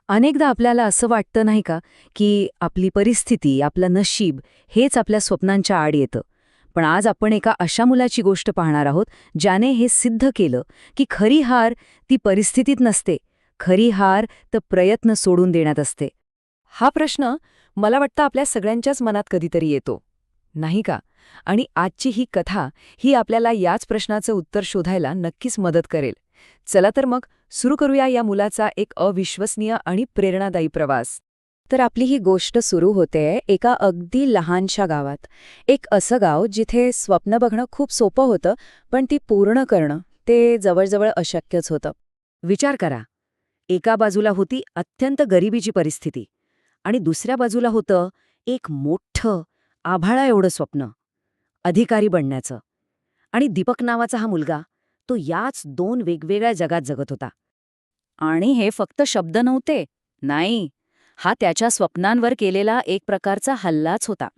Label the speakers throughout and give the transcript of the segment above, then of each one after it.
Speaker 1: अनेकदा आपल्याला असं वाटतं नाही का, की आपली परिस्थिती, आपलं नशीब हेच आपल्या स्वप्नांच्या आड येतं. पण आज आपण एका अशा मुलाची गोष्ट पाहणार आहोत, ज्याने हे सिद्ध केलं, की खरी हार ती परिस्थितीत नसते. खरी हार तर प्रयत्न सोडून देण्यात असते. हा प्रश्न मला वाटतं आपल्या सगळ्यांच्याच मनात कधीतरी येतो, नाही का? आणि आजची ही कथा ही आपल्याला याच प्रश्नाचं उत्तर शोधायला नक्कीच मदत करेल. चला तर मग सुरू करूया या मुलाचा एक अविश्वसनीय आणि प्रेरणादायी प्रवास. तर आपली ही गोष्ट सुरू होते एका अगदी लहानशा गावात. एक असं गाव जिथे स्वप्न बघणं खूप सोपं होतं, पण ती पूर्ण करणं ते जवळजवळ अशक्यच होतं. विचार करा, एका बाजूला होती अत्यंत गरिबीची परिस्थिती आणि दुसऱ्या बाजूला होतं एक मोठं, आभाळा एवढं स्वप्न, अधिकारी बनण्याचं. आणि दीपक नावाचा हा मुलगा, तो याच दोन वेगवेगळ्या जगात जगत होता. आणि हे फक्त शब्द नव्हते. नाही, हा त्याच्या स्वप्नांवर केलेला एक प्रकारचा हल्लाच होता.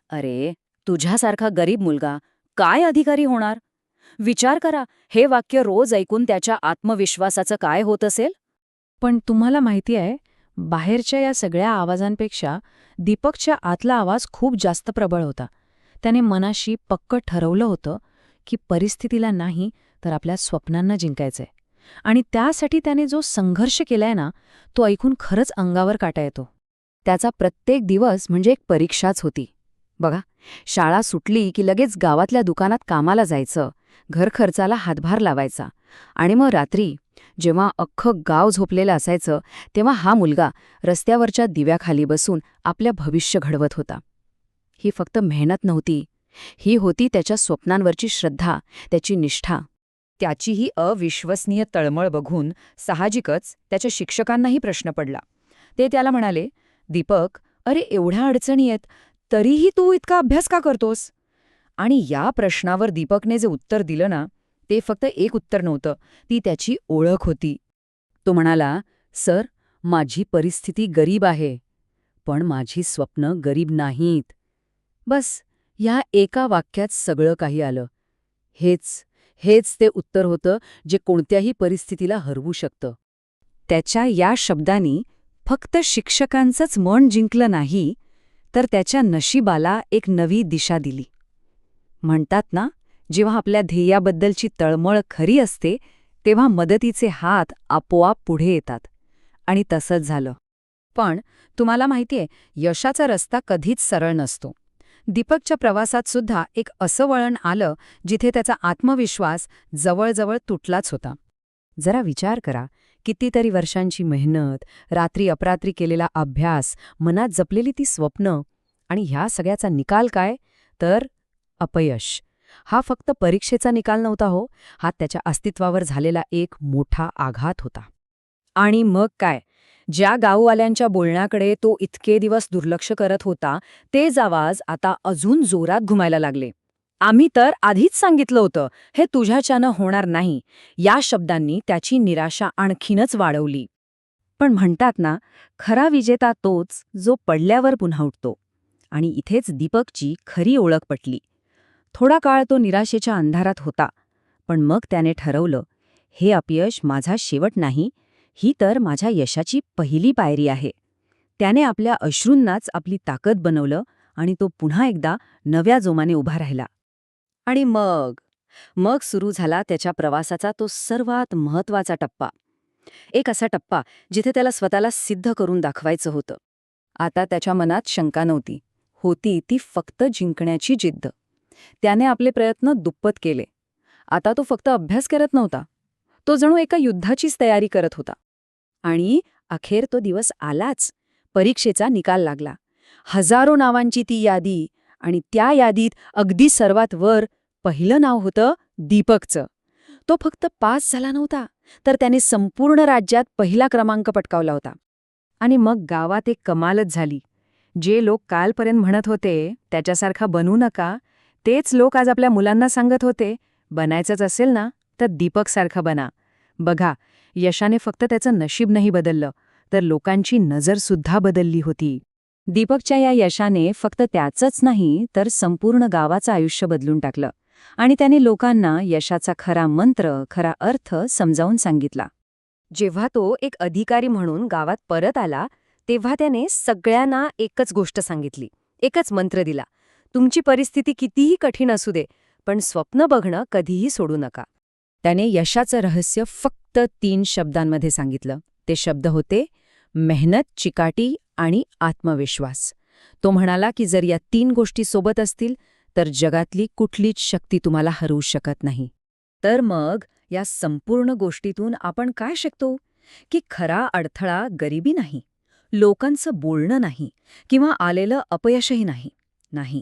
Speaker 1: अरे, तुझ्यासारखा गरीब मुलगा काय अधिकारी होणार? विचार करा, हे वाक्य रोज ऐकून त्याच्या आत्मविश्वासाचं काय होत असेल? पण तुम्हाला माहिती आहे, बाहेरच्या या सगळ्या आवाजांपेक्षा दीपकच्या आतला आवाज खूप जास्त प्रबळ होता. त्याने मनाशी पक्क ठरवलं होतं की परिस्थितीला नाही तर आपल्या स्वप्नांना जिंकायचंय. आणि त्यासाठी त्याने जो संघर्ष केलाय ना, तो ऐकून खरंच अंगावर काटा येतो. त्याचा प्रत्येक दिवस म्हणजे एक परीक्षाच होती. बघा, शाळा सुटली की लगेच गावातल्या दुकानात कामाला जायचं, घर खर्चाला हातभार लावायचा. आणि मग रात्री जेव्हा अख्खं गाव झोपलेलं असायचं, तेव्हा हा मुलगा रस्त्यावरच्या दिव्याखाली बसून आपल्या भविष्य घडवत होता. ही फक्त मेहनत नव्हती, ही होती त्याच्या स्वप्नांवरची श्रद्धा, त्याची निष्ठा. त्याची ही अविश्वसनीय तळमळ बघून साहजिकच त्याच्या शिक्षकांनाही प्रश्न पडला. ते त्याला म्हणाले, "दीपक, अरे एवढ्या अडचणी आहेत, तरीही तू इतका अभ्यास का करतोस?" आणि या प्रश्नावर दीपकने जे उत्तर दिलं ना, ते फक्त एक उत्तर नव्हतं, ती त्याची ओळख होती. तो म्हणाला, "सर, माझी परिस्थिती गरीब आहे, पण माझी स्वप्न गरीब नाहीत." बस, या एका वाक्यात सगळं काही आलं. हेच हेच ते उत्तर होतं जे कोणत्याही परिस्थितीला हरवू शकतं. त्याच्या या शब्दांनी फक्त शिक्षकांचंच मन जिंकलं नाही, तर त्याच्या नशिबाला एक नवी दिशा दिली. म्हणतात ना, जेव्हा आपल्या ध्येयाबद्दलची तळमळ खरी असते, तेव्हा मदतीचे हात आपोआप पुढे येतात. आणि तसंच झालं. पण तुम्हाला माहितीये, यशाचा रस्ता कधीच सरळ नसतो. दीपकच्या प्रवासात सुद्धा एक असं वळण आलं जिथे त्याचा आत्मविश्वास जवळजवळ तुटलाच होता. जरा विचार करा, कितीतरी वर्षांची मेहनत, रात्री अपरात्री केलेला अभ्यास, मनात जपलेली ती स्वप्न, आणि ह्या सगळ्याचा निकाल काय? तर अपयश. हा फक्त परीक्षेचा निकाल नव्हता हो, हा त्याच्या अस्तित्वावर झालेला एक मोठा आघात होता. आणि मग काय? ज्या गाववाल्यांच्या बोलण्याकडे तो इतके दिवस दुर्लक्ष करत होता, तेच आवाज आता अजून जोरात घुमायला लागले. "आम्ही तर आधीच सांगितलं होतं, हे तुझ्याच्यानं होणार नाही." या शब्दांनी त्याची निराशा आणखीनच वाढवली. पण म्हणतात ना, खरा विजेता तोच जो पडल्यावर पुन्हा उठतो. आणि इथेच दीपकची खरी ओळख पटली. थोडा काळ तो निराशेच्या अंधारात होता, पण मग त्याने ठरवलं, हे अपयश माझा शेवट नाही, ही तर माझ्या यशाची पहिली पायरी आहे. त्याने आपल्या अश्रूंनाच आपली ताकद बनवलं आणि तो पुन्हा एकदा नव्या जोमाने उभा राहिला. आणि मग मग सुरू झाला त्याच्या प्रवासाचा तो सर्वात महत्वाचा टप्पा. एक असा टप्पा जिथे त्याला स्वतःला सिद्ध करून दाखवायचं होतं. आता त्याच्या मनात शंका नव्हती, होती ती फक्त जिंकण्याची जिद्द. त्याने आपले प्रयत्न दुप्पट केले. आता तो फक्त अभ्यास करत नव्हता, तो जणू एका युद्धाचीच तयारी करत होता. आणि अखेर तो दिवस आलाच. परीक्षेचा निकाल लागला. हजारो नावांची ती यादी, आणि त्या यादीत अगदी सर्वात वर पहिलं नाव होतं दीपकचं. तो फक्त पास झाला नव्हता, तर त्याने संपूर्ण राज्यात पहिला क्रमांक पटकावला होता. आणि मग गावात एक कमालच झाली. जे लोक कालपर्यंत म्हणत होते त्याच्यासारखा बनू नका, तेच लोक आज आपल्या मुलांना सांगत होते, बनायचंच असेल ना तर दीपकसारखा बना. बघा, यशाने फक्त त्याचं नशीब नाही बदललं, तर लोकांची नजरसुद्धा बदलली होती. दीपकच्या या यशाने फक्त त्याचंच नाही तर संपूर्ण गावाचं आयुष्य बदलून टाकलं. आणि त्याने लोकांना यशाचा खरा मंत्र, खरा अर्थ समजावून सांगितला. जेव्हा तो एक अधिकारी म्हणून गावात परत आला तेव्हा त्याने सगळ्यांना एकच गोष्ट सांगितली, एकच मंत्र दिला. तुमची परिस्थिती कितीही कठीण असू दे, पण स्वप्न बघणं कधीही सोडू नका. त्याने यशाचं रहस्य फक्त 3 शब्दांमध्ये सांगितलं. ते शब्द होते मेहनत, चिकाटी आणि आत्मविश्वास. तो म्हणाला की जर या 3 गोष्टी सोबत असतील तर जगातली कुठलीच शक्ती तुम्हाला हरवू शकत नाही. तर मग या संपूर्ण गोष्टीतून आपण काय शिकतो? की खरा अडथळा गरिबी नाही, लोकांचं बोलणं नाही किंवा आलेलं अपयशही नाही. नाही,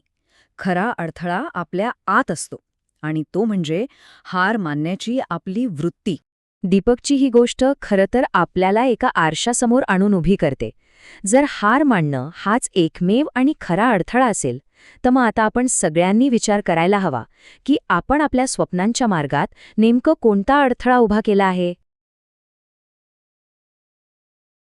Speaker 1: खरा अडथळा आपल्या आत असतो आणि तो म्हणजे हार मानण्याची आपली वृत्ती. दीपकची ही गोष्ट खरं तर आपल्याला एका आरशासमोर आणून उभी करते. जर हार मानणं हाच एकमेव आणि खरा अडथळा असेल तर मग आता आपण सगळ्यांनी विचार करायला हवा की आपण आपल्या स्वप्नांच्या मार्गात नेमकं कोणता अडथळा उभा केला आहे.